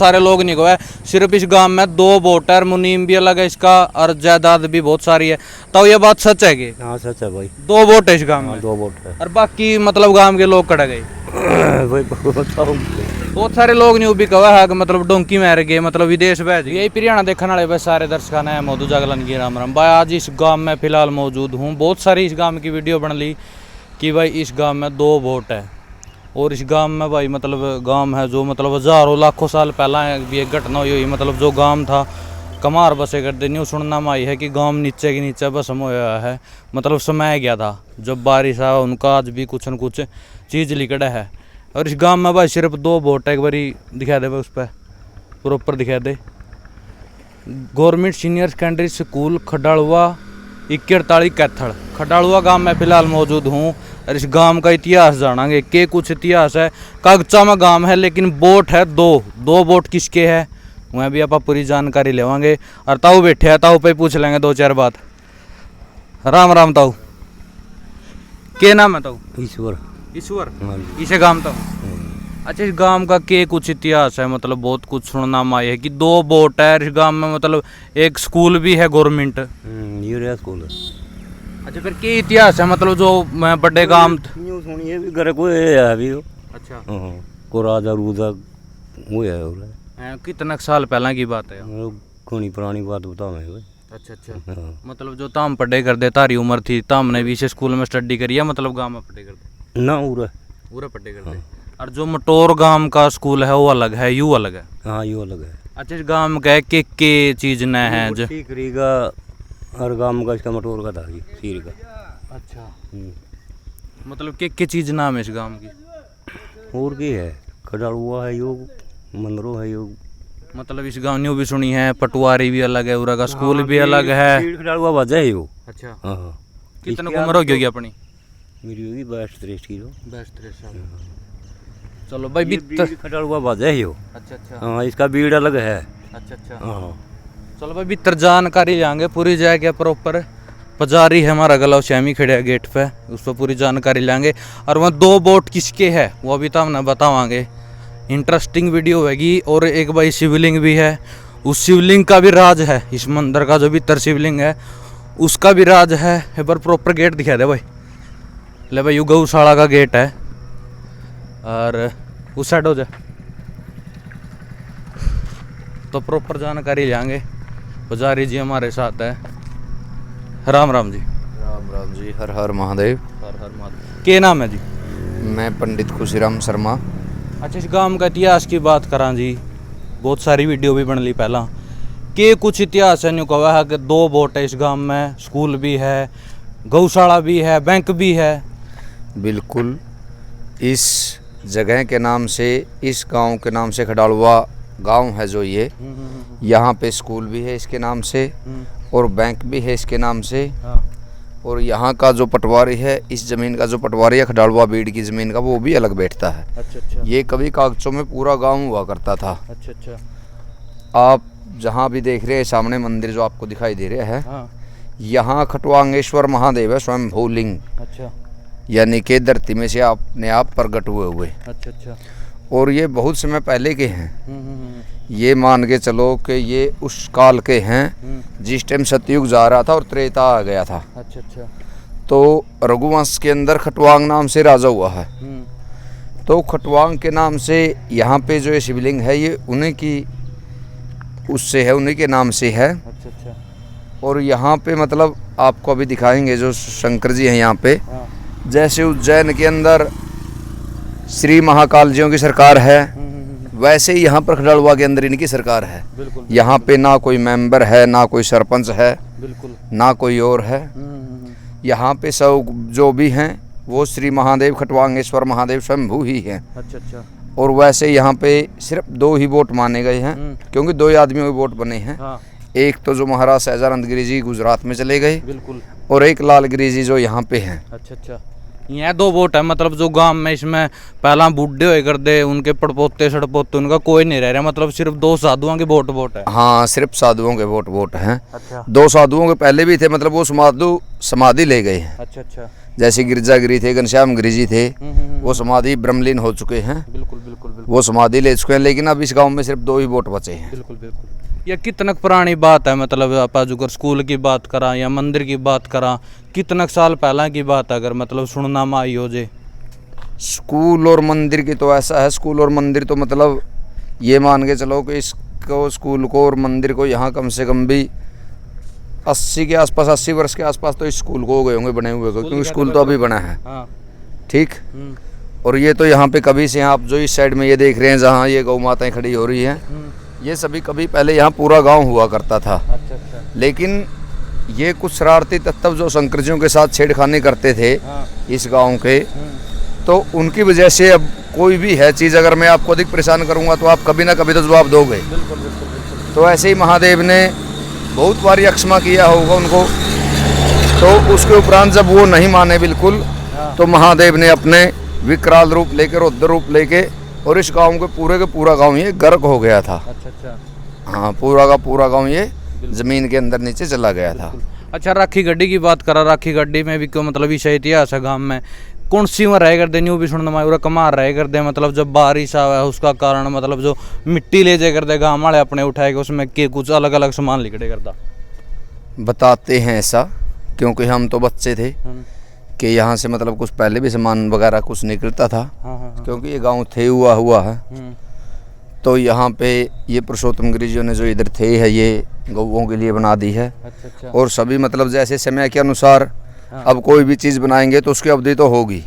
सारे लोग नहीं गए, सिर्फ इस गांव में 2 बोट है, मुनीम भी अलग है इसका और जायदाद भी बहुत सारी है। तो ये बात सच है कि? हाँ सच है भाई, 2 बोट है इस गांव में। 2 बोट है। और बाकी मतलब गांव के लोग कट गए। भाई बहुत सारे लोग नहीं भी कहा है कि मतलब डोंकी मार गए, मतलब विदेश भेज गए। यही प्रियाणा देखने वाले भाई सारे दर्शकों ने मोदू जागलन की राम राम भाई। आज इस गांव में फिलहाल मौजूद हूँ। बहुत सारी इस गांव की वीडियो बन ली कि भाई इस गांव में 2 बोट है और इस गांव में भाई मतलब गांव है जो मतलब हजारों लाखों साल पहला भी एक घटना हुई। मतलब जो गांव था कमार बसे करते न्यू सुनना में आई है कि गांव नीचे के नीचे भस्म होया है, मतलब समय गया था जब बारिश आया उनका। आज भी कुछ न कुछ चीज़ लिकड़ा है। और इस गांव में भाई सिर्फ 2 बोट है। एक बारी दिखा दे भाई, उस पर प्रॉपर दिखा दे। Government senior secondary school Khadalua 41 Kaithal Khadalua गांव में फिलहाल मौजूद हूँ। और इस गांव का इतिहास जानेंगे के कुछ इतिहास है। कागचा में गांव है लेकिन बोट है 2 बोट किसके है वह भी आप पूरी जानकारी लेवांगे। और ताऊ बैठे हैं, ताऊ पे पूछ लेंगे 2-4 बात। राम राम ताऊ, के नाम है ताऊ? ईश्वर। ईश्वर इसे गांव ताऊ। अच्छा, इस गांव का के कुछ इतिहास है? मतलब बहुत कुछ सुनना में आया है कि 2 बोट है इस गांव में, मतलब एक स्कूल भी है गवर्नमेंट यूरिया स्कूल। अच्छा, फिर के इतिहास है मतलब जो मैं बड़े गांव सुनिए भी घर को है अभी। अच्छा, को राजा रूजा वो है कितने साल पहला की बात है? घनी पुरानी बात बताओ मैं। अच्छा अच्छा, मतलब जो ताम पढ़े कर दे तारी उम्र थी ताम ने भी इसे स्कूल में स्टडी करी है, मतलब गांव में पढ़े कर दे ना पूरा पढ़े कर दे। और जो मटोर गांव का स्कूल है वो अलग है, यू अलग है? हाँ यू अलग है। अच्छा, इस गांव में कहे के चीज न है जो करेगा हर गांव का इसका मटोर का था सीर का। अच्छा, मतलब के चीज नाम है इस गांव की? और की है खडालुआ है यो, मंदरो है यो। मतलब इस गांव न्यू भी सुनी है, पटवारी भी अलग है, उरा का स्कूल भी अलग है। खडालुआ बाजा है यो। अच्छा, हाँ कितने उम्र होगी अपनी? मेरी होगी 22-23 की। 22-23 साल। चलो भाई भीतर खडालुआ बाजा है यो। अच्छा अच्छा, हाँ इसका बीड़ अलग है। अच्छा अच्छा, हाँ चलो भाई भीतर जानकारी लेंगे पूरी जाएगा प्रॉपर। पुजारी है हमारा गला श्यामी खड़े है गेट पे, उस पर पूरी जानकारी लेंगे। और वहाँ 2 बोट किसके है वो अभी तो हमने बतावांगे। इंटरेस्टिंग वीडियो होगी। और एक भाई शिवलिंग भी है, उस शिवलिंग का भी राज है। इस मंदिर का जो भीतर शिवलिंग है उसका भी राज है। एक बार प्रॉपर गेट दिखा दे भाई। ले भाई, यू गौशाला का गेट है और उस साइड हो जाए तो प्रॉपर जानकारी लेंगे। पुजारी जी हमारे साथ है। राम राम जी। राम राम जी, हर हर महादेव। हर हर महादेव। के नाम है जी? मैं पंडित खुशीराम शर्मा। अच्छा, इस गांव का इतिहास की बात करा जी, बहुत सारी वीडियो भी बन ली पहला। के कुछ इतिहास है न्यू कहा है कि 2 बोट है इस गांव में, स्कूल भी है, गौशाला भी है, बैंक भी है। बिल्कुल, इस जगह के नाम से, इस गांव के नाम से खडालुआ गांव है जो ये, यहाँ पे स्कूल भी है इसके नाम से और बैंक भी है इसके नाम से। और यहाँ का जो पटवारी है, इस ज़मीन का जो पटवारी है खडालुआ बीड़ की ज़मीन का, वो भी अलग बैठता है। अच्छा अच्छा, ये कभी कागजों में पूरा गांव हुआ करता था। अच्छा अच्छा, आप जहाँ भी देख रहे हैं सामने मंदिर जो आपको दिखाई दे रहा है, हाँ, यहाँ खटवांगेश्वर महादेव है, स्वयं भूलिंग, अच्छा यानी कि धरती में से अपने आप प्रकट हुए। अच्छा अच्छा, और ये बहुत समय पहले के हैं। ये मान के चलो कि ये उस काल के हैं जिस टाइम सतयुग जा रहा था और त्रेता आ गया था। अच्छा अच्छा, तो रघुवंश के अंदर खटवांग नाम से राजा हुआ है। तो खटवांग के नाम से यहाँ पे जो ये शिवलिंग है ये उन्हीं की उससे है, उन्हीं के नाम से है। अच्छा अच्छा, और यहाँ पे मतलब आपको अभी दिखाएंगे जो शंकर जी हैं यहाँ पे। हाँ, जैसे उज्जैन के अंदर श्री महाकाल जियों की सरकार है, वैसे ही यहाँ पर खडालुआ के अंदर इनकी सरकार है। बिल्कुल, यहाँ पे ना कोई मेंबर है, ना कोई सरपंच है, बिल्कुल, ना कोई और है। यहाँ पे सब जो भी हैं वो श्री महादेव खटवांगेश्वर महादेव स्वयंभू ही हैं। अच्छा अच्छा, और वैसे यहाँ पे सिर्फ 2 ही बोट माने गए हैं, क्योंकि 2 ही आदमियों के बोट बने हैं। हाँ, एक तो जो महाराज सहजानंद गिरी जी गुजरात में चले गए, बिल्कुल, और एक लाल गिरी जी जो यहाँ पे हैं। अच्छा अच्छा, यहाँ 2 वोट है, मतलब जो गांव में इसमें पहला बूढ़े होए कर दे उनके पड़पोते सड़पोते उनका कोई नहीं रह रहा, मतलब सिर्फ 2 साधुओं के वोट है। हाँ, सिर्फ साधुओं के वोट हैं। अच्छा 2 साधुओं के पहले भी थे, मतलब वो समाधि ले गए हैं। अच्छा अच्छा। जैसे गिरजागिरी थे, घनश्याम गिरी जी थे, वो समाधि ब्रह्मलीन हो चुके हैं, बिल्कुल बिल्कुल बिल्कुल वो समाधि ले चुके हैं। लेकिन अब इस गांव में सिर्फ 2 ही वोट बचे हैं। बिल्कुल बिल्कुल। ये कितनक पुरानी बात है, मतलब आप अगर स्कूल की बात करा या मंदिर की बात करा, कितनक साल पहला की बात है अगर मतलब सुनना में आई हो जे? स्कूल और मंदिर की तो ऐसा है, स्कूल और मंदिर तो मतलब ये मान के चलो कि इसको स्कूल को और मंदिर को यहाँ कम से कम भी 80 के आसपास, 80 वर्ष के आसपास तो इस स्कूल को हो गए होंगे बने हुए को, क्योंकि स्कूल तो अभी बना है। हाँ ठीक। और ये तो यहाँ पे कभी से, आप जो इस साइड में ये देख रहे हैं जहाँ ये गौ माताएं खड़ी हो रही हैं, ये सभी कभी पहले यहाँ पूरा गांव हुआ करता था। अच्छा अच्छा। लेकिन ये कुछ शरारती तत्व जो शंकरजियों के साथ छेड़खानी करते थे इस गांव के, तो उनकी वजह से अब कोई भी है चीज़ अगर मैं आपको अधिक परेशान करूंगा तो आप कभी ना कभी तो जवाब दोगे। तो ऐसे ही महादेव ने बहुत बार अक्षमा किया होगा उनको, तो उसके उपरांत जब वो नहीं माने बिल्कुल, तो महादेव ने अपने विकराल रूप लेकर, रौद्र रूप लेके, और इस गांव के पूरा गांव ये गर्क हो गया था। अच्छा अच्छा। हाँ, पूरा का पूरा गांव ये जमीन के अंदर नीचे चला गया था। अच्छा, राखी गड्डी की बात करा, राखी गड्डी में भी क्यों मतलब विषय इतिहास है गांव में, कौन सी में रह कर दे न्यू भी सुनना मायूरा कमार रह कर दे, मतलब जब बारिश आवे उसका कारण मतलब जो मिट्टी ले जाए कर दे गाँव वाले अपने उठाए उसमें के कुछ अलग अलग सामान लिखड़े करता बताते हैं ऐसा, क्योंकि हम तो बच्चे थे कि यहाँ से मतलब कुछ पहले भी सामान वगैरह कुछ निकलता था। हाँ। क्योंकि ये गांव थे हुआ है, तो यहाँ पे ये पुरुषोत्तम गिरी जी ने जो इधर थे है ये गौओं के लिए बना दी है। अच्छा अच्छा। और सभी मतलब जैसे समय के अनुसार अब कोई भी चीज़ बनाएंगे तो उसकी अवधि तो होगी,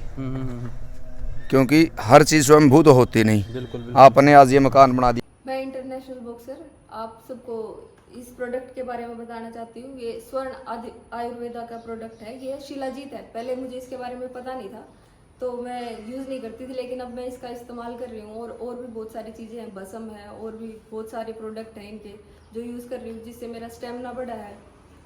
क्योंकि हर चीज़ स्वयंभू तो होती नहीं। बिल्कुल। आपने आज ये मकान बना दिया। मैं इंटरनेशनल बॉक्सर आप सबको इस प्रोडक्ट के बारे में बताना चाहती हूँ। ये स्वर्ण आयुर्वेदा का प्रोडक्ट है, ये शिलाजीत है। पहले मुझे इसके बारे में पता नहीं था तो मैं यूज़ नहीं करती थी, लेकिन अब मैं इसका इस्तेमाल कर रही हूँ। और भी बहुत सारी चीज़ें हैं, भस्म है और भी बहुत सारे प्रोडक्ट हैं इनके जो यूज़ कर रही हूँ, जिससे मेरा स्टेमिना बढ़ा है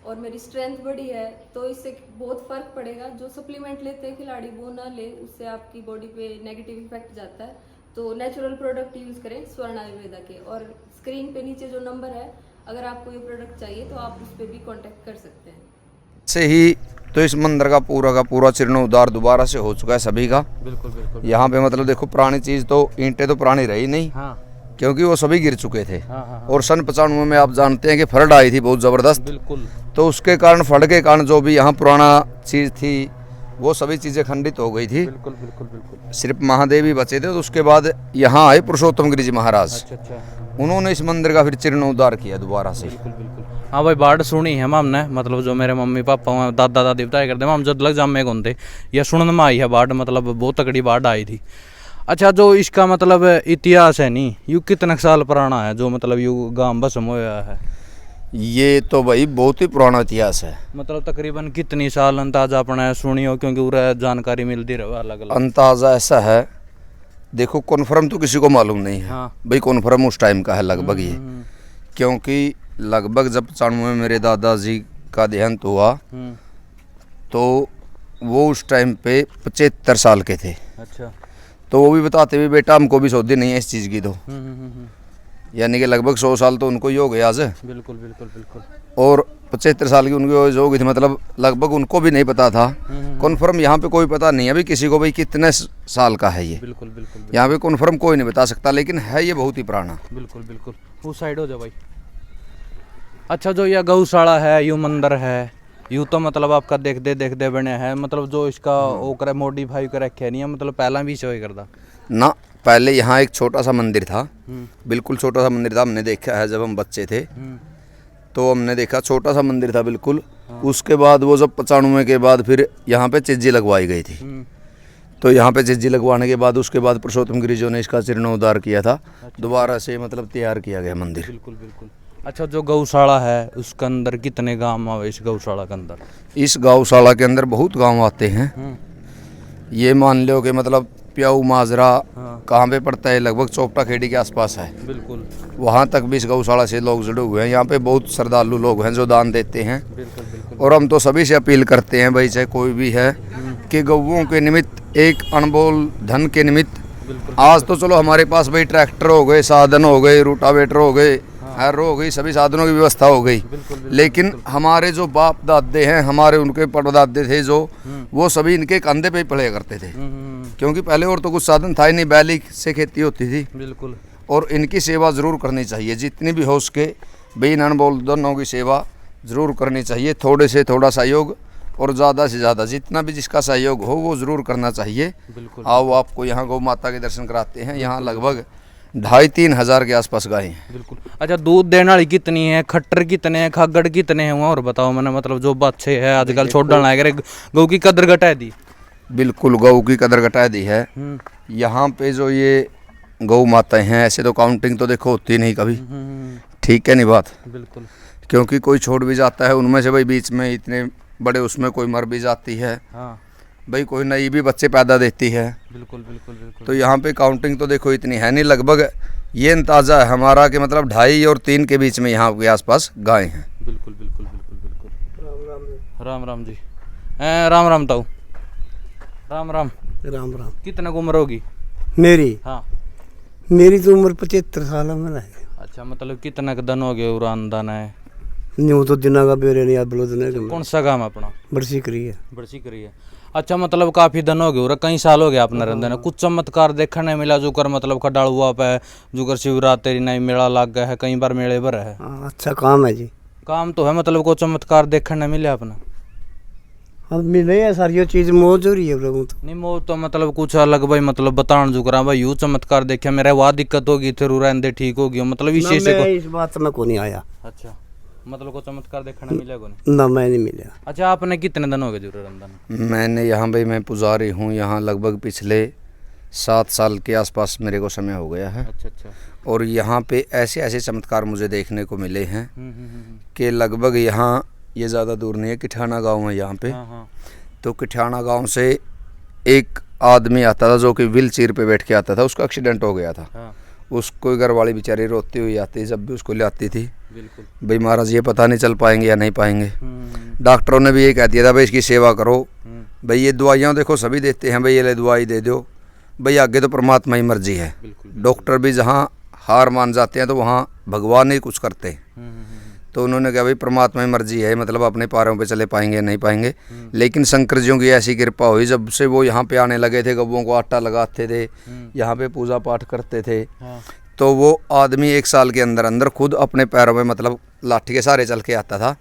और मेरी स्ट्रेंथ बढ़ी है। तो इससे बहुत फ़र्क पड़ेगा। जो सप्लीमेंट लेते हैं खिलाड़ी वो ना ले, उससे आपकी बॉडी पे नेगेटिव इफेक्ट जाता है। तो नेचुरल प्रोडक्ट यूज़ करें स्वर्ण आयुर्वेदा के। और स्क्रीन पे नीचे जो नंबर है, अगर आपको ये प्रोडक्ट चाहिए तो आप उस पर भी कांटेक्ट कर सकते हैं। से ही तो इस मंदिर का पूरा जीर्णोद्धार दोबारा से हो चुका है सभी का। बिल्कुल। यहाँ पे मतलब देखो पुरानी चीज़ तो ईंटें तो पुरानी रही नहीं, क्योंकि वो सभी गिर चुके थे। और सन 95 में आप जानते हैं कि फ्लड आई थी बहुत ज़बरदस्त। बिल्कुल। तो उसके कारण, फ्लड के कारण जो भी यहाँ पुराना चीज़ थी वो सभी चीज़ें खंडित हो गई थी। बिल्कुल। सिर्फ महादेव ही बचे थे। तो उसके बाद यहाँ आए पुरुषोत्तम गिरी जी महाराज। अच्छा। उन्होंने इस मंदिर का फिर जीर्णोद्धार किया दोबारा से। बिल्कुल। हाँ भाई, बाढ़ सुनी है हमने, मतलब जो मेरे मम्मी पापा दादा दादी बताया करते हम जब लग जामे कौन थे या सुनने में आई है बाढ़, मतलब बहुत तगड़ी बाढ़ आई थी। अच्छा, जो इसका मतलब इतिहास है नहीं, यू कितने साल पुराना है जो मतलब यू गांव भस्म होया है? ये तो भाई बहुत ही पुराना इतिहास है। मतलब तकरीबन कितनी साल अंदाजा अपने सुनी हो, क्योंकि उरा जानकारी मिलती रहे अलग अलग। अंदाजा ऐसा है, देखो कन्फर्म तो किसी को मालूम नहीं है। हाँ। भाई कन्फर्म उस टाइम का है लगभग ये, क्योंकि लगभग जब 95 में मेरे दादाजी का देहांत हुआ तो वो उस टाइम पे 75 साल के थे। अच्छा। तो वो भी बताते हुए बेटा हमको भी सौदी नहीं है इस चीज़ की, तो यानी कि लगभग 100 साल तो उनको ही हो गया आज। बिल्कुल। और 75 साल की उनकी एज हो गई थी, मतलब लगभग उनको भी नहीं पता था। कन्फर्म यहाँ पे कोई पता नहीं है अभी किसी को भाई कितने साल का है ये। बिल्कुल। यहाँ पे कन्फर्म कोई नहीं बता सकता, लेकिन है ये बहुत ही पुराना। बिल्कुल। वो साइड हो जाओ भाई। अच्छा, जो यह गौशाला है, यू मंदिर है, यूँ तो मतलब आपका देखते बने हैं, मतलब जो इसका वो करे मॉडिफाई कर रखे नहीं है, मतलब पहला भी शो करता ना। पहले यहाँ एक छोटा सा मंदिर था, बिल्कुल छोटा सा मंदिर था। हमने देखा है जब हम बच्चे थे तो हमने देखा छोटा सा मंदिर था बिल्कुल। उसके बाद वो जब 95 के बाद फिर यहाँ पे चिज्जी लगवाई गई थी। तो यहाँ पे चिज्जी लगवाने के बाद उसके बाद पुरुषोत्तम गिरी जी ने इसका जीर्णोद्धार किया था। दोबारा से मतलब तैयार किया गया मंदिर। बिल्कुल। अच्छा, जो गौशाला है उसके अंदर कितने गांव आवे? इस गौशाला के अंदर, इस गौशाला के अंदर बहुत गांव आते हैं। ये मान लो कि मतलब प्याऊ माजरा कहाँ पे पड़ता है, लगभग चौपटा खेड़ी के आसपास है। बिल्कुल। वहाँ तक भी इस गौशाला से लोग जुड़े हुए हैं। यहाँ पे बहुत श्रद्धालु लोग हैं जो दान देते हैं। बिल्कुल। और हम तो सभी से अपील करते हैं भाई, चाहे कोई भी है के गौओं के निमित्त, एक अनमोल धन के निमित्त। बिल्कुल आज तो चलो हमारे पास भाई ट्रैक्टर हो गए, साधन हो गए, रूटावेटर हो गए, हैरो हो गई, सभी साधनों की व्यवस्था हो गई। लेकिन हमारे जो बाप दादे हैं, हमारे उनके परदादे थे जो, वो सभी इनके कंधे पे ही पले करते थे। क्योंकि पहले और तो कुछ साधन था ही नहीं, बैली से खेती होती थी। बिल्कुल। और इनकी सेवा ज़रूर करनी चाहिए, जितनी भी हो सके भाई इन अनमोल धनों की सेवा ज़रूर करनी चाहिए। थोड़े से थोड़ा सहयोग और ज़्यादा से ज़्यादा जितना भी जिसका सहयोग हो वो ज़रूर करना चाहिए। बिल्कुल। आओ आपको यहाँ गौ माता के दर्शन कराते हैं। यहाँ लगभग 2,500-3 हज़ार के आसपास गाय हैं। बिल्कुल। अच्छा, दूध देने वाली कितनी है, खट्टर कितने हैं, खागड़ कितने हैं, और बताओ मैंने मतलब जो बच्चे है आजकल छोड़ना लग गौ की कदर घटा दी। बिल्कुल, गौ की कदर घटा दी है। यहाँ पे जो ये गौ माताएं हैं, ऐसे तो काउंटिंग तो देखो होती नहीं कभी, ठीक है नहीं बात। बिल्कुल। क्योंकि कोई छोड़ भी जाता है उनमें से भाई, बीच में इतने बड़े उसमें कोई मर भी जाती है। हाँ भाई कोई नई भी बच्चे पैदा देती है। बिल्कुल बिल्कुल बिल्कुल। तो यहाँ पे काउंटिंग तो देखो इतनी है नहीं, लगभग ये अंदाजा है हमारा कि मतलब 2.5 और 3 के बीच में यहाँ के आसपास गाय हैं। बिल्कुल बिल्कुल बिल्कुल बिल्कुल। राम राम जी। राम राम ताऊ। राम राम। राम राम। कितना उम्र होगी मेरी हाँ? मेरी तो उम्र 75 साल में है। अच्छा, मतलब कितना का दिन हो गया उड़ान दाना है? न्यू तो दिना का बेरे नहीं याद बोलो दिन कौन सा काम अपना? बरसी करी है। बरसी करी है। अच्छा, मतलब काफी दिन हो गए और कई साल हो गया अपना रहने। कुछ चमत्कार देखने मिला जो कर मतलब खडालुआ पे जो कर शिवरात्रि नहीं मेला लग गया है, कई बार मेले पर है। अच्छा काम है जी। काम तो है, मतलब को चमत्कार देखने मिले अपना? अब मिले है सारी चीज मौज हो रही है प्रभु तो। नहीं मो तो मतलब कुछ अलग भाई, मतलब बतान जो करा भाई, यू चमत्कार देखा मेरा वहाँ दिक्कत होगी थे रूरेंदे ठीक हो गया, मतलब इसी से इस बात में को नहीं आया। अच्छा, मतलब को चमत्कार देखने मिले को नहीं? ना मैं नहीं मिला। अच्छा, आपने कितने दिन हो गए जरूर रमदान? मैंने यहाँ भाई, मैं पुजारी हूँ यहाँ, लगभग पिछले 7 साल के आसपास मेरे को समय हो गया है। अच्छा अच्छा। और यहाँ पे ऐसे ऐसे चमत्कार मुझे देखने को मिले हैं कि लगभग यहाँ, ये ज़्यादा दूर नहीं है, किठाना गांव है यहाँ पे। तो किठाना गांव से एक आदमी आता था जो कि व्हील चेयर पे बैठ के आता था, उसका एक्सीडेंट हो गया था। उसको घर वाली बेचारी रोती हुई आती, जब भी उसको ले आती थी भाई महाराज ये पता नहीं चल पाएंगे या नहीं पाएंगे। डॉक्टरों ने भी ये कह दिया था भाई इसकी सेवा करो, भाई ये दवाइयाँ देखो सभी देते हैं, भाई ये ले दवाई दे दो, भाई आगे तो परमात्मा ही मर्जी है। डॉक्टर भी जहाँ हार मान जाते हैं तो वहाँ भगवान ही कुछ करते हैं। तो उन्होंने कहा भाई परमात्मा ही मर्जी है, मतलब अपने पैरों पे चले पाएंगे नहीं पाएंगे। लेकिन शंकर जियों की ऐसी कृपा हुई, जब से वो यहाँ पे आने लगे थे, गौओं को आटा लगाते थे, यहाँ पे पूजा पाठ करते थे, तो वो आदमी 1 साल के अंदर अंदर खुद अपने पैरों में मतलब लाठी के सहारे चल के आता था।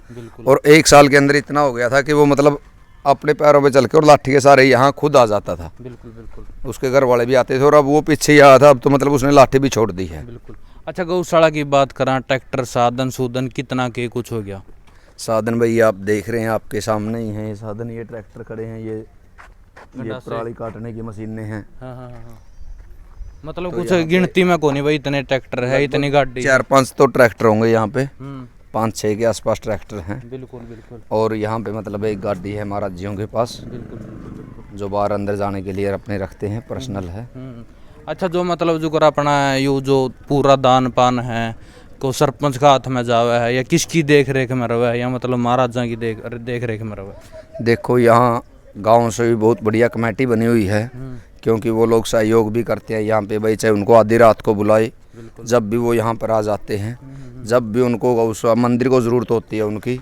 और 1 साल के अंदर इतना हो गया था कि वो मतलब अपने पैरों पे चल के और लाठी के सहारे यहाँ खुद आ जाता था। बिल्कुल बिल्कुल। उसके घर वाले भी आते थे और अब वो पीछे ही आया था, अब तो मतलब उसने लाठी भी छोड़ दी है। बिल्कुल। अच्छा, गौशाला की बात करा, ट्रैक्टर साधन सूधन कितना के कुछ हो गया? साधन भाई आप देख रहे हैं, आपके सामने ही हैं ये साधन, ये ट्रैक्टर खड़े हैं, ये पराली काटने की मशीनें हैं। हाँ। मतलब तो कुछ गिनती में को नहीं भाई, इतने ट्रैक्टर है, इतनी गाड़ी 4-5 तो ट्रैक्टर होंगे यहाँ पे, 5-6 के आसपास ट्रैक्टर हैं। बिल्कुल बिल्कुल। और यहाँ पे मतलब एक गाड़ी है महाराज जियों के पास, जो बाहर अंदर जाने के लिए अपने रखते हैं, पर्सनल है। अच्छा, जो मतलब जो कर अपना यू जो पूरा दान पान है को सरपंच का हाथ में जावा है या किसकी देख रेख में रहा है, या मतलब महाराजा की देख रेख में रहा है? देखो यहाँ गांव से भी बहुत बढ़िया कमेटी बनी हुई है, क्योंकि वो लोग सहयोग भी करते हैं यहाँ पे भाई, चाहे उनको आधी रात को बुलाए, जब भी वो यहाँ पर आ जाते हैं, जब भी उनको उस मंदिर को ज़रूरत होती है उनकी,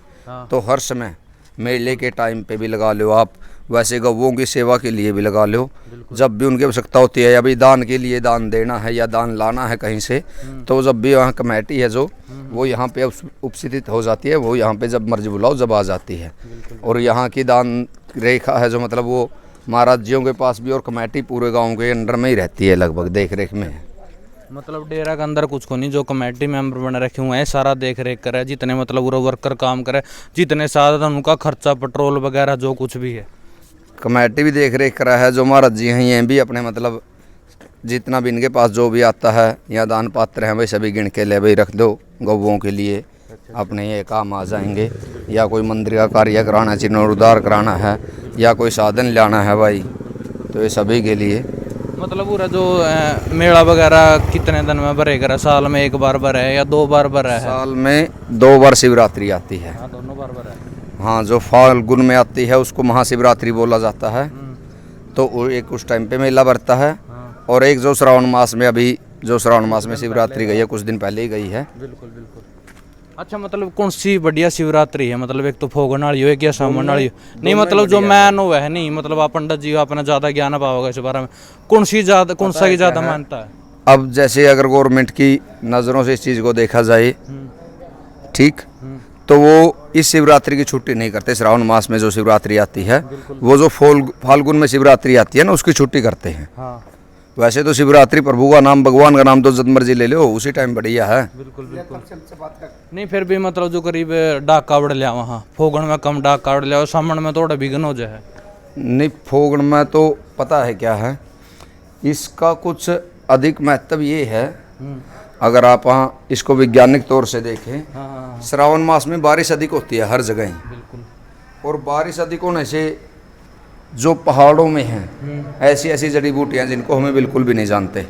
तो हर समय मेले के टाइम पे भी लगा लो आप, वैसे गौओं की सेवा के लिए भी लगा लो, जब भी उनकी आवश्यकता होती है, या भी दान के लिए दान देना है या दान लाना है कहीं से, तो जब भी वहाँ कमेटी है जो वो यहाँ पे उपस्थित हो जाती है, वो यहाँ पे जब मर्जी बुलाओ जब आ जाती है। और यहाँ की दान रेखा है जो मतलब वो महाराज जियों के पास भी, और कमेटी पूरे गाँव के अंडर में ही रहती है, लगभग देख रेख में। मतलब डेरा के अंदर कुछ को नहीं, जो कमेटी मेंबर बने रखे हुए हैं सारा देख रेख करे, जितने मतलब पूरा वर्कर काम करे, जितने साधन उनका खर्चा पेट्रोल वगैरह जो कुछ भी है कमेटी भी देख रेख करा है। जो महाराज जी हैं ये भी अपने मतलब जितना भी इनके पास जो भी आता है या दान पात्र हैं भाई, सभी गिन के ले भाई रख दो गौओं के लिए, अपने ये काम आ जाएंगे। या कोई मंदिर का कार्य कराना है, जीर्णोद्धार कराना है, या कोई साधन लाना है भाई, तो ये सभी के लिए। मतलब पूरा जो मेला वगैरह कितने दिन में भरेगा? साल में 1 बार भरा है या 2 बार भरा है? साल में 2 बार शिवरात्रि आती है। हाँ, दोनों बार भरा है। हाँ, जो फाल्गुन में आती है उसको महाशिवरात्रि बोला जाता है, तो एक उस टाइम पे मेला भरता है, और एक जो श्रावण मास में, अभी जो श्रावण मास में शिवरात्रि गई है, कुछ दिन पहले ही गई है। बिल्कुल बिल्कुल। अच्छा मतलब कौन सी बढ़िया शिवरात्रि है? मतलब एक तो फोगन वाली हो, एक या सामन वाली हो? नहीं मतलब जो मैन हो वह नहीं, मतलब आप पंडित जी अपना ज्यादा ज्ञान पाओगे इस बारे में, कौन सा की ज्यादा मानता है? अब जैसे अगर गवर्नमेंट की नज़रों से इस चीज़ को देखा जाए, ठीक, तो वो इस शिवरात्रि की छुट्टी नहीं करते। श्रावण मास में जो शिवरात्रि आती है, वो जो फाल्गुन में शिवरात्रि आती है ना, उसकी छुट्टी करते हैं। हाँ वैसे तो शिवरात्रि प्रभु का नाम, भगवान का नाम तो जब मर्जी ले लो, उसी टाइम बढ़िया है। बिल्कुल बिल्कुल। नहीं फिर भी मतलब जो करीब डाक कावड़ लिया वहाँ, फोगन में कम डाक कावड़ लिया, सामन में थोड़ा बिघन हो जाए। नहीं, फोगन में तो पता है क्या है, इसका कुछ अधिक महत्व ये है, अगर आप इसको वैज्ञानिक तौर से देखें, श्रावण मास में बारिश अधिक होती है हर जगह ही। बिल्कुल। और बारिश अधिक होने से जो पहाड़ों में हैं ऐसी ऐसी जड़ी बूटियाँ जिनको हमें बिल्कुल भी नहीं जानते,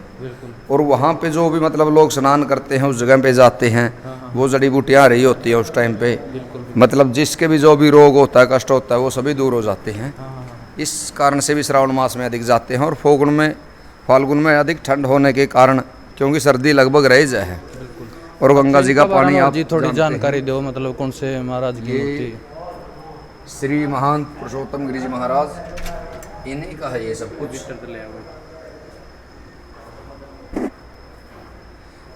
और वहाँ पे जो भी मतलब लोग स्नान करते हैं, उस जगह पे जाते हैं, वो जड़ी बूटियाँ आ रही होती है उस टाइम पे, मतलब जिसके भी जो भी रोग होता है, कष्ट होता है, वो सभी दूर हो जाते हैं। इस कारण से भी श्रावण मास में अधिक जाते हैं। और फाल्गुन में अधिक ठंड होने के कारण, क्योंकि सर्दी लगभग रह जाए है, और गंगा जी का पानी आप जी थोड़ी जानकारी दो, मतलब कौन से महाराज की मूर्ति? श्री महंत पुरुषोत्तम गिरि जी महाराज, इन्हीं का है ये सब कुछ।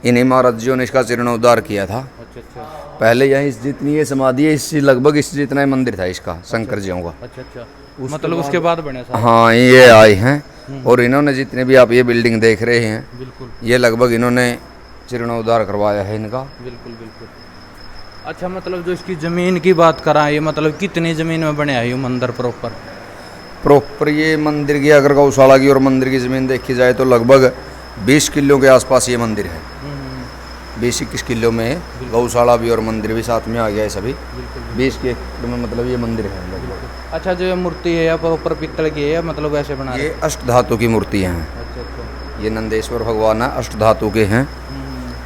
इन्हीं महाराज जियों ने इसका जीर्णोद्धार किया था। अच्छा अच्छा। पहले यहाँ जितनी ये समाधि है, इससे लगभग इस जितना ही मंदिर था इसका, शंकर जियों का। अच्छा अच्छा। मतलब उसके बाद बने सारे? हाँ, ये आए हैं, और इन्होंने जितने भी आप ये बिल्डिंग देख रहे हैं, बिल्कुल, ये लगभग इन्होंने जीर्णोद्धार करवाया है इनका। बिल्कुल बिल्कुल। अच्छा मतलब जो इसकी ज़मीन की बात कराएं, ये मतलब कितनी ज़मीन में बने है ये मंदिर प्रॉपर ये मंदिर की, अगर गौशाला की और मंदिर की ज़मीन देखी जाए तो लगभग 20 किलो के आसपास ये मंदिर है। 20-21 किलो में गौशाला भी और मंदिर भी साथ में आ गया है सभी। 20 के एकड़ में मतलब ये मंदिर है लगभग। अच्छा, जो ये मूर्ति है या प्रॉपर पित्तल की है, मतलब वैसे बना ये अष्ट धातु की मूर्तियाँ हैं। अच्छा अच्छा। ये नंदेश्वर भगवान है, अष्ट धातु के हैं।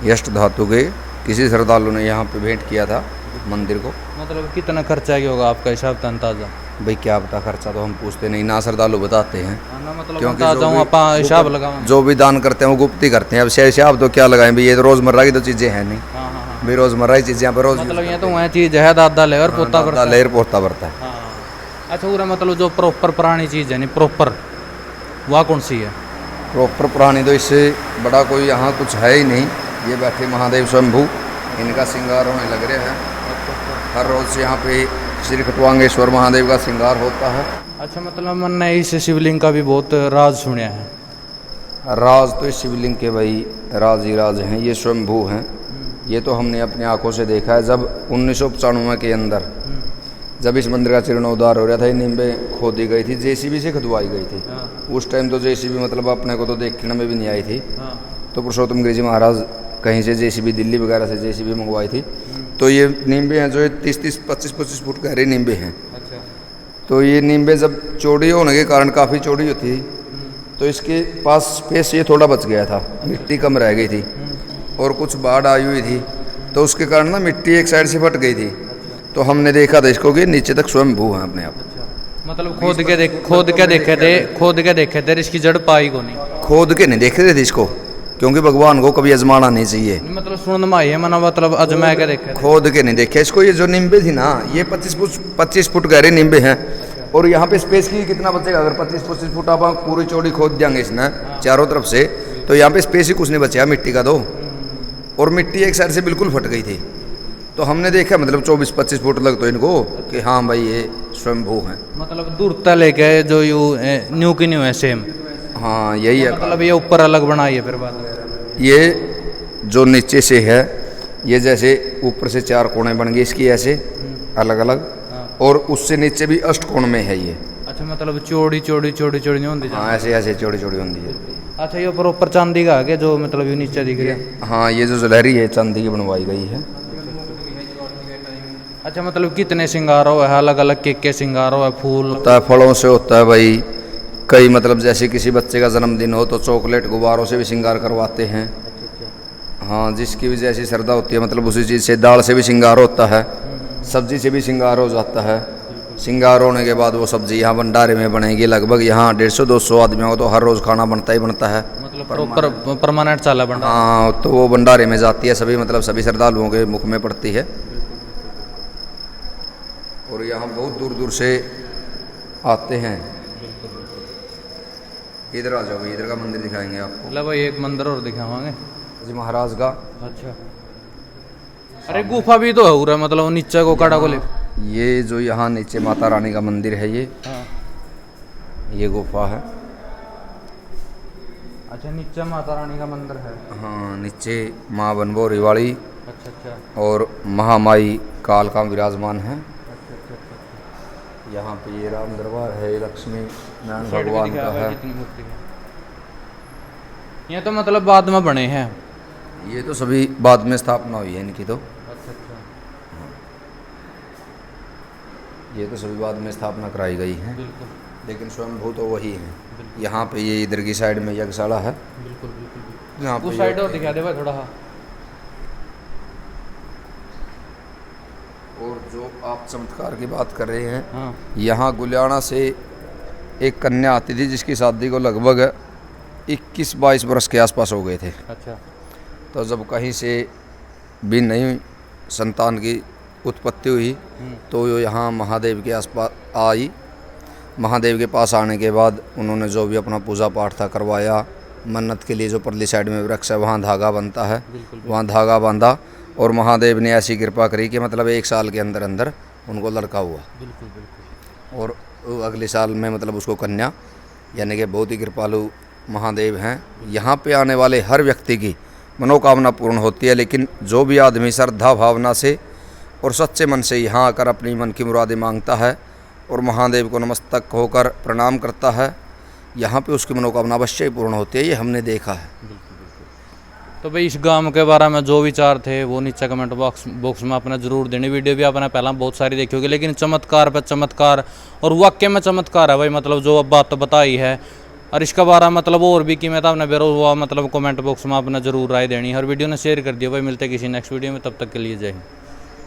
ये अष्ट धातु के किसी श्रद्धालु ने यहाँ पे भेंट किया था मंदिर को। मतलब कितना खर्चा क्या होगा आपका हिसाब था अंदाजा? भाई क्या बता, खर्चा तो हम पूछते नहीं ना, श्रद्धालु बताते हैं। मतलब क्योंकि हिसाब लगाओ, जो भी दान करते हैं वो गुप्त ही करते हैं। अब से हिसाब तो क्या लगाएं भाई, ये तो रोजमर्रा की तो चीज़ें हैं नहीं। भाई रोजमर्रा की चीज़ें यहाँ पे रोज मतलब ये तो वह चीज़ है, दादा लेयर पोता दादा लेयर पोता भरता है। अच्छा, पूरा मतलब जो प्रॉपर पुरानी चीज़ है नहीं प्रॉपर, वह कौन सी है? प्रॉपर पुरानी तो इससे बड़ा कोई यहाँ कुछ है ही नहीं। ये बैठे महादेव स्वयंभू, इनका श्रृंगार होने लग रहा है। हर रोज़ यहाँ पे श्री खटवांगेश्वर महादेव का श्रृंगार होता है। अच्छा, मतलब मैंने इस शिवलिंग का भी बहुत राज सुना है। राज तो इस शिवलिंग के भाई राज ही राज हैं। ये स्वयंभू हैं, ये तो हमने अपनी आंखों से देखा है। जब 1995 के अंदर जब इस मंदिर का जीर्णोद्धार हो रहा था, ये नींबे खोदी गई थी, जेसीबी से खुदवाई गई थी। उस टाइम तो जेसीबी मतलब अपने को तो देखने में भी नहीं आई थी। तो पुरुषोत्तम गिरि जी महाराज कहीं से जेसीबी, दिल्ली वगैरह से जेसीबी मंगवाई थी। तो ये नींबे हैं जो 30-30, 25-25 फुट गहरे नींबे हैं। अच्छा। तो ये नींबे जब चौड़ी होने के कारण, काफ़ी चौड़ी होती थी, तो इसके पास स्पेस ये थोड़ा बच गया था, मिट्टी कम रह गई थी, और कुछ बाढ़ आई हुई थी, तो उसके कारण ना मिट्टी एक साइड से फट गई थी। तो हमने देखा था इसको कि नीचे तक स्वयंभू है अपने आप। मतलब खोद के देखे थे, इसकी जड़ पाई को नहीं? खोद के नहीं देख रहे थे इसको, क्योंकि भगवान को कभी आजमाना नहीं चाहिए। मतलब सुन माई है मना, मतलब अजमा के देखे, खोद के नहीं देखे इसको। ये जो नींबे थी ना, ये 25 फुट गहरे नींबे हैं, और यहाँ पे स्पेस की कितना बचेगा? अगर 25-25 फुट आप पूरी चौड़ी खोद देंगे इसने चारों तरफ से, तो यहाँ पे स्पेस ही कुछ नहीं बचेगा मिट्टी का। दो और मिट्टी एक साइड से बिल्कुल फट गई थी। तो हमने देखा मतलब 24-25 फुट लग तो इनको कि हाँ भाई ये स्वयंभू हैं। मतलब दूरता लेके जो यू न्यू की न्यू है सेम। हाँ यही है। मतलब ये ऊपर अलग बनाई है फिर बाद में? ये जो नीचे से है, ये जैसे ऊपर से 4 कोने बन गए इसकी ऐसे अलग अलग, और उससे नीचे भी अष्टकोण में है ये। अच्छा, मतलब चौड़ी नहीं होती? हाँ, ऐसे ऐसे चौड़ी होती है। अच्छा, ये प्रॉपर चांदी का है जो मतलब ये नीचे दिख रहा है? हाँ, ये जो ज्वेलरी है चांदी की बनवाई गई है। अच्छा, मतलब कितने श्रृंगार हो है? अलग अलग के श्रृंगार हो है? फूल होता है, फलों से होता है भाई। कई मतलब जैसे किसी बच्चे का जन्मदिन हो तो चॉकलेट, गुब्बारों से भी श्रृंगार करवाते हैं। हाँ, जिसकी भी जैसी श्रद्धा होती है, मतलब उसी चीज़ से। दाल से भी श्रृंगार होता है, सब्जी से भी श्रृंगार हो जाता है, श्रृंगार होने के बाद वो सब्जी यहाँ भंडारे में बनेगी। लगभग यहाँ 150-200 आदमियों को तो हर रोज़ खाना बनता ही बनता है। मतलब प्रॉपर परमानेंट चाला बन रहा हाँ, तो वो भंडारे में जाती है सभी, मतलब सभी श्रद्धालुओं के मुख में पड़ती है। और यहाँ बहुत दूर दूर से आते हैं। इधर आ जाओ भाई, इधर का मंदिर दिखाएंगे आपको। मतलब भाई एक मंदिर और दिखावांगे जी महाराज का। अच्छा, अरे गुफा भी तो है पूरा, मतलब नीचे को कड़ा को ले। ये जो यहाँ नीचे माता रानी का मंदिर है, हाँ। ये गुफा है। अच्छा, नीचे माता रानी का मंदिर है। हाँ, नीचे माँ बनभौरी वाली अच्छा अच्छा और महामाई काल का विराजमान है। अच्छा अच्छा अच्छा। यहाँ पे ये राम दरबार है, लक्ष्मी नारायण साइड पे भगवान दिखाया का हुआ है है। जितनी मूर्ति है। ये तो मतलब बाद में बने हैं। ये तो सभी बाद में स्थापना हुई है इनकी तो। अच्छा अच्छा। ये तो सभी बाद में स्थापना कराई गई है, बिल्कुल लेकिन स्वयंभू तो वही है। यहाँ पे ये इधर की साइड में यज्ञशाला है। बिल्कुल बिल्कुल। यहाँ वो पे साइड और दिखा दे भाई थोड़ा। हाँ, और जो आप चमत्कार की बात कर रहे हैं, हाँ यहाँ गुलियाना से एक कन्या आती थी जिसकी शादी को लगभग 21-22 वर्ष के आसपास हो गए थे। अच्छा। तो जब कहीं से भी नई संतान की उत्पत्ति हुई तो वो यहाँ महादेव के आसपास आई। महादेव के पास आने के बाद उन्होंने जो भी अपना पूजा पाठ था करवाया। मन्नत के लिए जो परली साइड में वृक्ष है वहाँ धागा बनता है, वहाँ धागा बांधा और महादेव ने ऐसी कृपा करी कि मतलब 1 साल के अंदर अंदर उनको लड़का हुआ। बिल्कुल बिल्कुल। और अगले साल में मतलब उसको कन्या, यानी कि बहुत ही कृपालु महादेव हैं। यहाँ पे आने वाले हर व्यक्ति की मनोकामना पूर्ण होती है। लेकिन जो भी आदमी श्रद्धा भावना से और सच्चे मन से यहाँ आकर अपनी मन की मुरादें मांगता है और महादेव को नमस्तक होकर प्रणाम करता है, यहाँ पे उसकी मनोकामना अवश्य ही पूर्ण होती है। ये हमने देखा है। तो भाई इस गांव के बारे में जो विचार थे वो नीचे कमेंट बॉक्स में अपना जरूर देने। वीडियो भी आपने पहला बहुत सारी देखी होगी, लेकिन चमत्कार पे चमत्कार और वाक्य में चमत्कार है भाई। मतलब जो अब बात तो बताई है और इसका बारे मतलब और भी कीमत आपने बेरो हुआ, मतलब कमेंट बॉक्स में आपने जरूर राय देनी है। और वीडियो ने शेयर कर दिया भाई। मिलते किसी नेक्स्ट वीडियो में, तब तक के लिए जय हिंद।